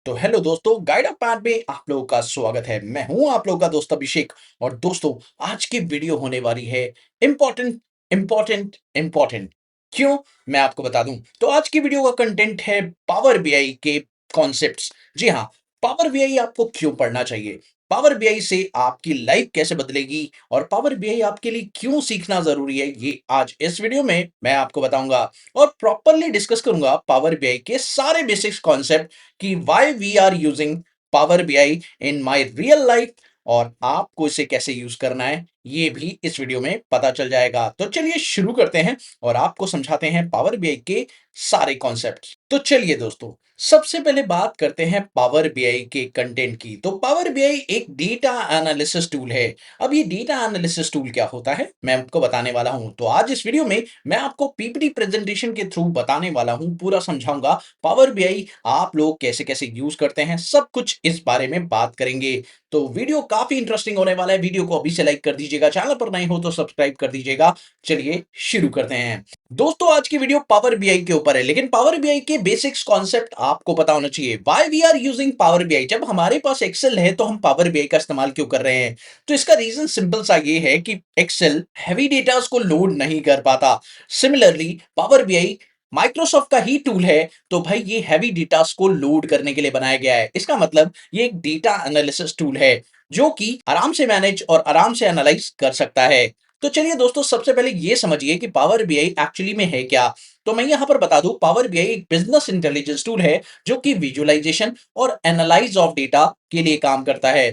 तो हेलो दोस्तों, guide of pad में आप लोगों का स्वागत है। मैं हूं आप लोगों का दोस्त अभिषेक। और दोस्तों, आज की वीडियो होने वाली है इंपॉर्टेंट इंपॉर्टेंट इंपॉर्टेंट। क्यों? मैं आपको बता दूं। तो आज की वीडियो का कंटेंट है पावर बीआई के कॉन्सेप्ट्स। जी हाँ, पावर बीआई आपको क्यों पढ़ना चाहिए, पावर बीआई से आपकी लाइफ कैसे बदलेगी और पावर बीआई आपके लिए क्यों सीखना जरूरी है, ये आज इस वीडियो में मैं आपको बताऊंगा। और प्रॉपरली डिस्कस करूंगा पावर बीआई के सारे बेसिक्स कॉन्सेप्ट कि why we are using power BI in my real life, और आपको इसे कैसे यूज करना है ये भी इस वीडियो में पता चल जाएगा। तो चलिए शुरू करते हैं और आपको समझाते हैं पावर बीआई के सारे कॉन्सेप्ट। तो चलिए दोस्तों, सबसे पहले बात करते हैं पावर बीआई के कंटेंट की। तो पावर बीआई एक डेटा एनालिसिस टूल है। अब ये डेटा एनालिसिस टूल क्या होता है मैं आपको बताने वाला हूं। तो आज इस वीडियो में मैं आपको पीपीटी प्रेजेंटेशन के थ्रू बताने वाला हूं, पूरा समझाऊंगा पावर बीआई आप लोग कैसे कैसे यूज करते हैं, सब कुछ इस बारे में बात करेंगे। तो वीडियो काफी इंटरेस्टिंग होने वाला है। वीडियो को अभी से लाइक कर दीजिएगा, चैनल पर नए हो तो सब्सक्राइब कर दीजिएगा। चलिए शुरू करते हैं। दोस्तों, आज की वीडियो पावर बीआई के ऊपर है, लेकिन पावर बीआई के बेसिक्स कॉन्सेप्ट आपको पता होना चाहिए। Why we are using power BI? जब हमारे पास एक्सेल है तो हम पावर बीआई का इस्तेमाल क्यों कर रहे हैं? तो इसका रीजन सिंपल सा ये है कि एक्सेल हैवी डेटा को लोड नहीं कर पाता। सिमिलरली पावर बीआई माइक्रोसॉफ्ट का ही टूल है, तो भाई ये हैवी डेटा को लोड करने के लिए बनाया गया है। इसका मतलब ये एक डेटा एनालिसिस टूल है जो कि आराम से मैनेज और आराम से एनालाइज कर सकता है। तो चलिए दोस्तों, सबसे पहले ये समझिए कि पावर बीआई एक्चुअली में है क्या। तो मैं यहां पर बता दूं, पावर बीआई एक बिजनेस इंटेलिजेंस टूल है जो कि विजुअलाइजेशन और एनालाइज ऑफ डेटा के लिए काम करता है।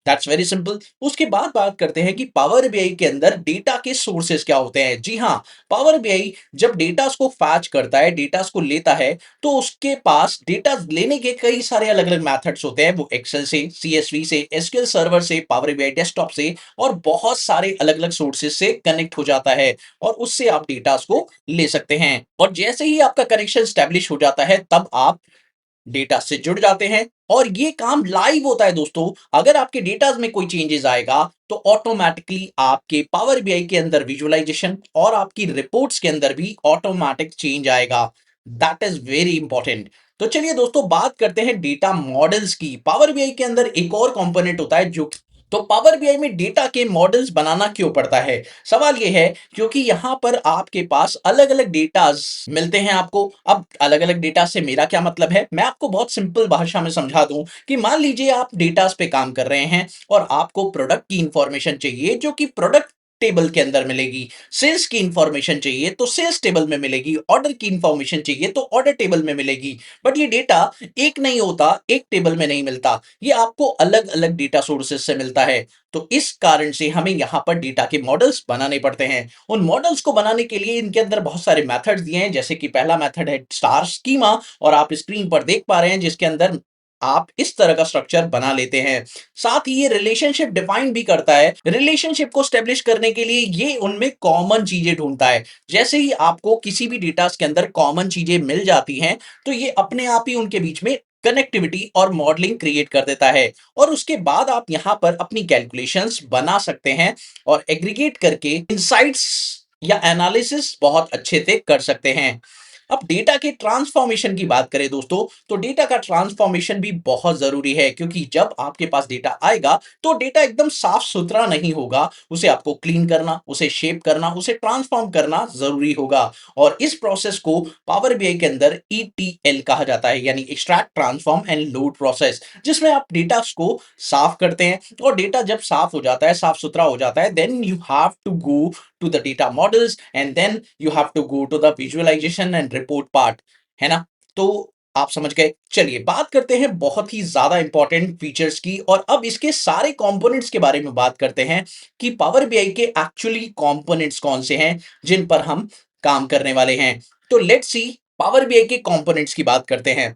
That's very simple. उसके बाद बात करते हैं कि पावर बीआई के अंदर डेटा के सोर्सेस क्या होते हैं। जी हाँ, पावर बीआई जब डेटा को फैच करता है, डेटा को लेता है, तो उसके पास डेटा लेने के कई सारे अलग अलग मेथड्स होते हैं। वो एक्सेल से, सीएसवी से, एसक्यूएल सर्वर से, पावर बीआई डेस्कटॉप से और बहुत सारे अलग अलग सोर्सेस से कनेक्ट हो जाता है, और उससे आप डेटा को ले सकते हैं। और जैसे ही आपका कनेक्शन स्टैब्लिश हो जाता है, तब आप डेटा से जुड़ जाते हैं और ये काम लाइव होता है। दोस्तों, अगर आपके डेटा में कोई चेंजेस आएगा तो ऑटोमेटिकली आपके पावर बीआई के अंदर विजुअलाइजेशन और आपकी रिपोर्ट्स के अंदर भी ऑटोमेटिक चेंज आएगा। That is very important. तो चलिए दोस्तों, बात करते हैं डेटा मॉडल्स की। पावर बीआई के अंदर एक और कंपोनेंट होता है जो, तो पावर बीआई में डेटा के मॉडल्स बनाना क्यों पड़ता है? सवाल यह है क्योंकि यहां पर आपके पास अलग अलग डेटा मिलते हैं आपको। अब अलग अलग डेटा से मेरा क्या मतलब है, मैं आपको बहुत सिंपल भाषा में समझा दूं कि मान लीजिए आप डेटा पे काम कर रहे हैं और आपको प्रोडक्ट की इंफॉर्मेशन चाहिए जो कि प्रोडक्ट टेबल के अंदर मिलेगी। सेल्स की इंफॉर्मेशन चाहिए तो सेल्स टेबल में मिलेगी। ऑर्डर की इंफॉर्मेशन चाहिए तो ऑर्डर टेबल में मिलेगी। बट ये डेटा एक नहीं होता, एक टेबल में नहीं मिलता, ये आपको अलग अलग डेटा सोर्सेज से मिलता है। तो इस कारण से हमें यहां पर डेटा के मॉडल्स बनाने पड़ते हैं। उन मॉडल्स को बनाने के लिए इनके अंदर बहुत सारे मेथड्स दिए हैं, जैसे कि पहला मेथड है स्टार स्कीमा, और आप स्क्रीन पर देख पा रहे हैं, जिसके अंदर आप इस तरह का स्ट्रक्चर बना लेते हैं। साथ ही ये रिलेशनशिप डिफाइन भी करता है। रिलेशनशिप को स्टेब्लिश करने के लिए ये उनमें कॉमन चीजें ढूंढता है। जैसे ही आपको किसी भी डेटा के अंदर कॉमन चीजें मिल जाती हैं, तो ये अपने आप ही उनके बीच में कनेक्टिविटी और मॉडलिंग क्रिएट कर देता है। और उसके बाद आप यहां पर अपनी कैलकुलेशंस बना सकते हैं और एग्रीगेट करके इंसाइट्स या एनालिसिस बहुत अच्छे से कर सकते हैं। अब डेटा के ट्रांसफॉर्मेशन की बात करें दोस्तों, तो डेटा का ट्रांसफॉर्मेशन भी बहुत जरूरी है, क्योंकि जब आपके पास डेटा आएगा तो डेटा एकदम साफ सुथरा नहीं होगा। उसे आपको क्लीन करना, उसे शेप करना, उसे ट्रांसफॉर्म करना जरूरी होगा। और इस प्रोसेस को पावर बीआई के अंदर ईटीएल कहा जाता है, यानी extract transform and load process, जिसमें आप डेटा को साफ करते हैं। और डेटा जब साफ हो जाता है, साफ सुथरा हो जाता है, then you have to go to the data models and then you have to go to the visualization and report part, है ना? तो आप समझ गए। चलिए बात करते हैं बहुत ही ज्यादा इंपॉर्टेंट फीचर्स की, और अब इसके सारे कंपोनेंट्स के बारे में बात करते हैं कि पावर बीआई के एक्चुअली कंपोनेंट्स कौन से हैं जिन पर हम काम करने वाले हैं। तो लेट्स सी, पावर बीआई के कंपोनेंट्स की बात करते हैं।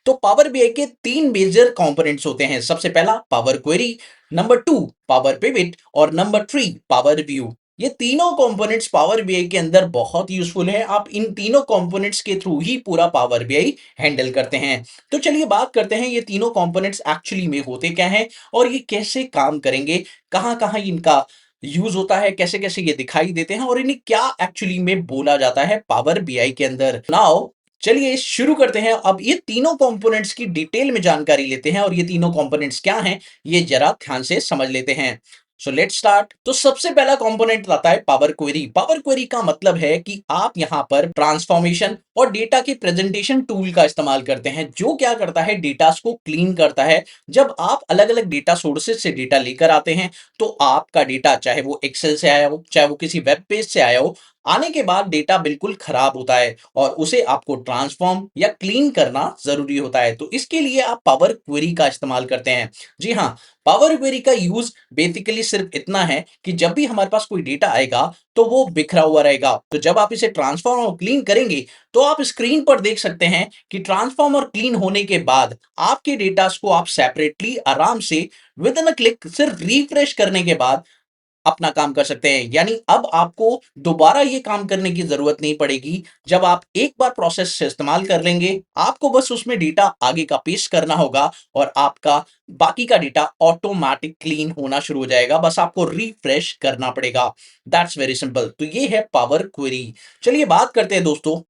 तो पावर बीआई के तीन मेजर कंपोनेंट्स होते हैं। सबसे पहला power query, number two power pivot, और नंबर थ्री पावर व्यू। ये तीनों कंपोनेंट्स पावर बीआई के अंदर बहुत यूजफुल है। आप इन तीनों कंपोनेंट्स के थ्रू ही पूरा पावर बीआई हैंडल करते हैं। तो चलिए बात करते हैं ये तीनों कंपोनेंट्स एक्चुअली में होते क्या हैं और ये कैसे काम करेंगे, कहां कहां इनका यूज होता है, कैसे कैसे ये दिखाई देते हैं और इन्हें क्या एक्चुअली में बोला जाता है पावर बीआई के अंदर। नाउ चलिए शुरू करते हैं। अब ये तीनों कंपोनेंट्स की डिटेल में जानकारी लेते हैं और ये तीनों कंपोनेंट्स क्या हैं, ये जरा ध्यान से समझ लेते हैं। So let's start. तो सबसे पहला कंपोनेंट आता है पावर क्वेरी। पावर क्वेरी का मतलब है कि आप यहां पर ट्रांसफॉर्मेशन और डेटा के प्रेजेंटेशन टूल का इस्तेमाल करते हैं, जो क्या करता है, डेटा को क्लीन करता है। जब आप अलग अलग डेटा सोर्सेज से डेटा लेकर आते हैं, तो आपका डेटा, चाहे वो एक्सेल से आया हो, चाहे वो किसी वेब पेज से आया हो, आने के बाद डेटा बिल्कुल खराब होता है और उसे आपको ट्रांसफॉर्म या क्लीन करना जरूरी होता है। तो इसके लिए आप पावर क्वेरी का इस्तेमाल करते हैं। जी हाँ, पावर क्वेरी का यूज बेसिकली सिर्फ इतना है कि जब भी हमारे पास कोई डेटा आएगा तो वो बिखरा हुआ रहेगा। तो जब आप इसे ट्रांसफॉर्म और क्लीन करेंगे, तो आप स्क्रीन पर देख सकते हैं कि ट्रांसफॉर्म और क्लीन होने के बाद आपके डेटा को आप सेपरेटली आराम से विद इन अ क्लिक सिर्फ रिफ्रेश करने के बाद अपना काम कर सकते हैं। यानी अब आपको दोबारा ये काम करने की जरूरत नहीं पड़ेगी। जब आप एक बार प्रोसेस से इस्तेमाल कर लेंगे, आपको बस उसमें डेटा आगे का पेस्ट करना होगा और आपका बाकी का डेटा ऑटोमेटिक क्लीन होना शुरू हो जाएगा। बस आपको रिफ्रेश करना पड़ेगा। That's very simple. तो ये है पावर क्वेरी। चलिए बात करते हैं दोस्तों,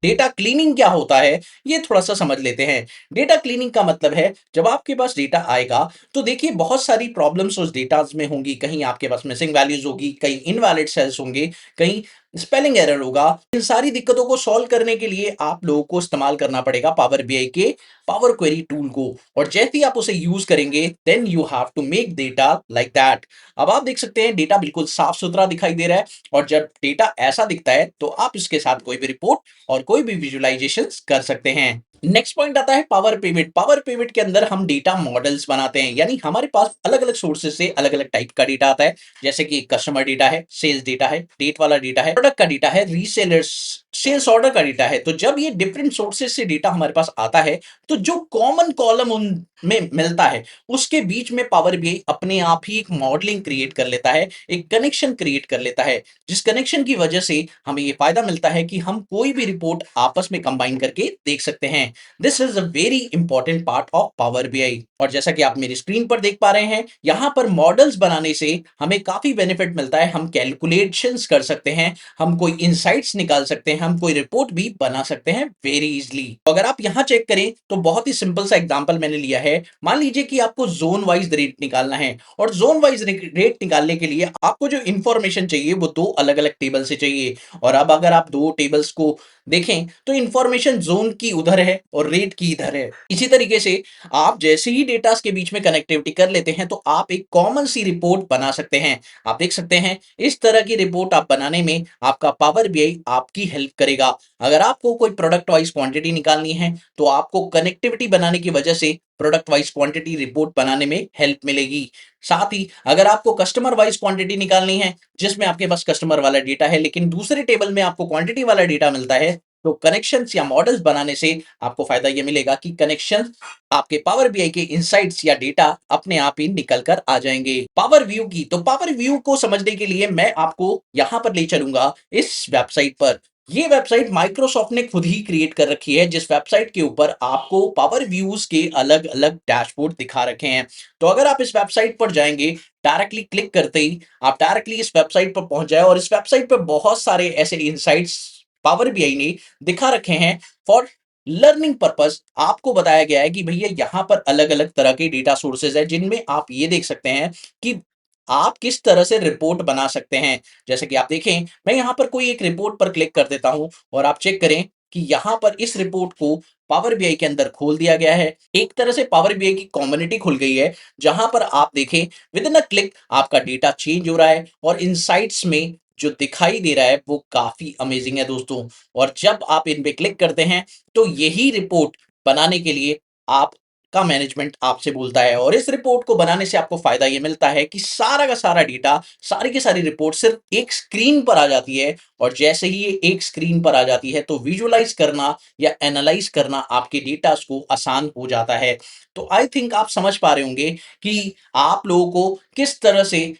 डेटा क्लीनिंग क्या होता है, ये थोड़ा सा समझ लेते हैं। डेटा क्लीनिंग का मतलब है, जब आपके पास डेटा आएगा तो देखिए बहुत सारी प्रॉब्लम्स उस डेटा में होंगी। कहीं आपके पास मिसिंग वैल्यूज होगी, कहीं इनवैलिड सेल्स होंगे, कहीं स्पेलिंग एरर होगा। इन सारी दिक्कतों को सॉल्व करने के लिए आप लोगों को इस्तेमाल करना पड़ेगा पावर बीआई के पावर क्वेरी टूल को। और जैसे ही आप उसे यूज करेंगे, then you have to make data like that. अब आप देख सकते हैं डेटा बिल्कुल साफ सुथरा दिखाई दे रहा है। और जब डेटा ऐसा दिखता है, तो आप इसके साथ कोई भी रिपोर्ट और कोई भी विजुअलाइजेशन कर सकते हैं। नेक्स्ट पॉइंट आता है पावर पिवट। पावर पिवट के अंदर हम डेटा मॉडल्स बनाते हैं, यानी हमारे पास अलग अलग सोर्सेज से अलग अलग टाइप का डेटा आता है। जैसे कि कस्टमर डेटा है, सेल्स डेटा है, डेट वाला डेटा है, प्रोडक्ट का डेटा है, रीसेलर्स सेल्स ऑर्डर का डेटा है। तो जब ये डिफरेंट सोर्सेज से डेटा हमारे पास आता है, तो जो कॉमन कॉलम उनमें मिलता है, उसके बीच में पावर बीआई अपने आप ही एक मॉडलिंग क्रिएट कर लेता है, एक कनेक्शन क्रिएट कर लेता है, जिस कनेक्शन की वजह से हमें ये फायदा मिलता है कि हम कोई भी रिपोर्ट आपस में कंबाइन करके देख सकते हैं। This is a very important part of power BI. और जैसा कि आप मेरी स्क्रीन पर देख पा रहे हैं, यहां पर मॉडल्स बनाने से हमें काफी बेनिफिट मिलता है। हम कैलकुलेशंस कर सकते हैं, हम कोई इंसाइट्स निकाल सकते हैं, हम कोई रिपोर्ट भी बना सकते हैं वेरी इजीली। तो अगर आप यहां चेक करें, तो बहुत ही सिंपल सा एग्जांपल मैंने लिया है। मान लीजिए कि आपको जोन वाइज रेट निकालना है, और जोन वाइज रेट निकालने के लिए आपको जो इंफॉर्मेशन चाहिए वो दो अलग अलग टेबल से चाहिए। और अब अगर आप दो टेबल्स को देखें, तो इंफॉर्मेशन जोन की उधर है और रेट की इधर है। इसी तरीके से आप जैसे ही डेटा के बीच में कनेक्टिविटी कर लेते हैं, तो आप एक कॉमन सी रिपोर्ट बना सकते हैं। आप देख सकते हैं, इस तरह की रिपोर्ट आप बनाने में आपका पावर बीआई आपकी हेल्प करेगा। अगर आपको कोई प्रोडक्ट वाइज क्वांटिटी निकालनी है, तो आपको कनेक्टिविटी बनाने की वजह से प्रोडक्ट वाइज क्वांटिटी रिपोर्ट बनाने में हेल्प मिलेगी। साथ ही अगर आपको कस्टमर वाइज क्वांटिटी निकालनी है, जिसमें आपके पास कस्टमर वाला डेटा है लेकिन दूसरे टेबल में आपको क्वांटिटी वाला डेटा मिलता है, तो कनेक्शंस या मॉडल्स बनाने से आपको फायदा यह मिलेगा कि कनेक्शन आपके पावर बीआई के इनसाइट्स या डेटा अपने आप ही निकल कर आ जाएंगे। पावर व्यू की, तो पावर व्यू को समझने के लिए मैं आपको यहां पर ले चलूंगा इस वेबसाइट पर। ये वेबसाइट माइक्रोसॉफ्ट ने खुद ही क्रिएट कर रखी है, जिस वेबसाइट के ऊपर आपको पावर व्यूज के अलग अलग डैशबोर्ड दिखा रखे हैं। तो अगर आप इस वेबसाइट पर जाएंगे, डायरेक्टली क्लिक करते ही आप डायरेक्टली इस वेबसाइट पर पहुंच जाए, और इस वेबसाइट पर बहुत सारे ऐसे इनसाइट्स पावर बीआई ने दिखा रखे हैं फॉर लर्निंग पर्पस। आपको बताया गया है कि भैया यहाँ पर अलग अलग तरह के डेटा सोर्सेज है, जिनमें आप ये देख सकते हैं कि आप किस तरह से रिपोर्ट बना सकते हैं। जैसे कि आप देखें, मैं यहाँ पर कोई एक रिपोर्ट पर क्लिक कर देता हूं, और आप चेक करें कि यहाँ पर इस रिपोर्ट को पावर बीआई के अंदर खोल दिया गया है। एक तरह से पावर बीआई की कम्युनिटी खुल गई है, जहां पर आप देखें विद इन अ क्लिक आपका डेटा चेंज हो रहा है, और इनसाइट्स में जो दिखाई दे रहा है वो काफी अमेजिंग है दोस्तों। और जब आप इन पे क्लिक करते हैं, तो यही रिपोर्ट बनाने के लिए आप का मैनेजमेंट आपसे बोलता है। और इस रिपोर्ट को बनाने से आपको फायदा ये मिलता है कि सारा का सारा डेटा, सारी की सारी रिपोर्ट सिर्फ एक स्क्रीन पर आ जाती है। और जैसे ही ये एक स्क्रीन पर आ जाती है, तो विजुअलाइज करना या एनालाइज करना आपके डेटा को आसान हो जाता है। तो आई थिंक आप समझ पा रहे होंगे कि आप लोगों को किस तरह से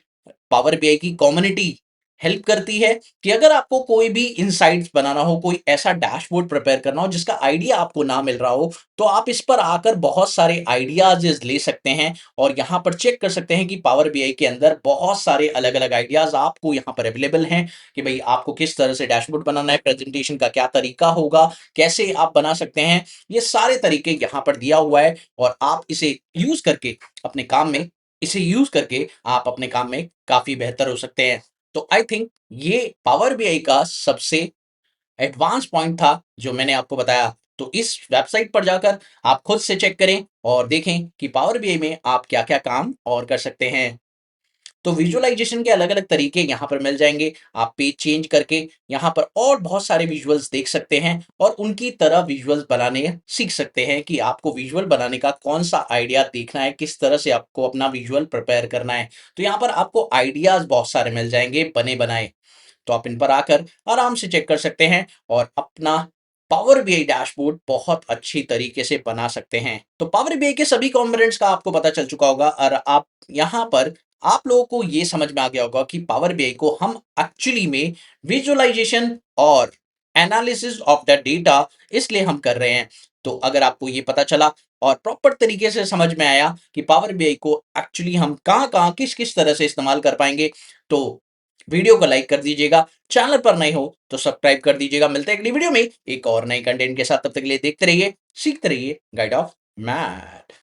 पावर बीआई की कम्युनिटी हेल्प करती है कि अगर आपको कोई भी इनसाइट्स बनाना हो, कोई ऐसा डैशबोर्ड प्रिपेयर करना हो जिसका आइडिया आपको ना मिल रहा हो, तो आप इस पर आकर बहुत सारे आइडियाज़ ले सकते हैं और यहाँ पर चेक कर सकते हैं कि पावर बीआई के अंदर बहुत सारे अलग-अलग आइडियाज़ आपको यहाँ पर अवेलेबल हैं कि भई आपको किस तरह से डैशबोर्ड बनाना है, प्रेज़ेंटेशन का क्या तरीका होगा, कैसे आप बना सकते हैं, ये सारे तरीके यहाँ पर दिया हुआ है और आप इसे यूज़ करके अपने काम में इसे यूज़ करके आप अपने काम में काफ़ी बेहतर हो सकते हैं। तो आई थिंक ये पावर बीआई का सबसे एडवांस पॉइंट था जो मैंने आपको बताया। तो इस वेबसाइट पर जाकर आप खुद से चेक करें और देखें कि पावर बीआई में आप क्या-क्या काम और कर सकते हैं। तो विजुअलाइजेशन के अलग-अलग तरीके यहाँ पर मिल जाएँगे। आप पेज चेंज करके यहाँ पर और बहुत सारे विजुअल्स देख सकते हैं और उनकी तरह विजुअल्स बनाने सीख सकते हैं कि आपको विजुअल बनाने का कौन-सा आइडिया देखना है, किस तरह से आपको अपना विजुअल प्रिपेयर करना है। तो यहाँ पर आपको आइडियाज़ बहुत सारे मिल जाएँगे बने-बनाए। तो आप इन पर आकर आराम से चेक कर सकते हैं और अपना पावर बीआई डैशबोर्ड बहुत अच्छी तरीके से बना सकते हैं। तो पावर बीआई के सभी कंपोनेंट्स का आपको पता चल चुका होगा और आप यहाँ पर आप लोगों को ये समझ में आ गया होगा कि पावर बीआई को हम एक्चुअली में विजुअलाइजेशन और एनालिसिस ऑफ द डेटा इसलिए हम कर रहे हैं। तो अगर आपको ये पता चला और प्रॉपर तरीके से समझ में आया कि पावर बीआई को एक्चुअली हम कहाँ-कहाँ, किस-किस तरह से इस्तेमाल कर पाएँगे, तो वीडियो को लाइक कर दीजिएगा। चैनल पर नए हो तो सब्सक्राइब कर दीजिएगा। मिलते हैं अगली वीडियो में एक और नए कंटेंट के साथ। तब तक के लिए देखते रहिए, सीखते रहिए गाइड ऑफ मैथ।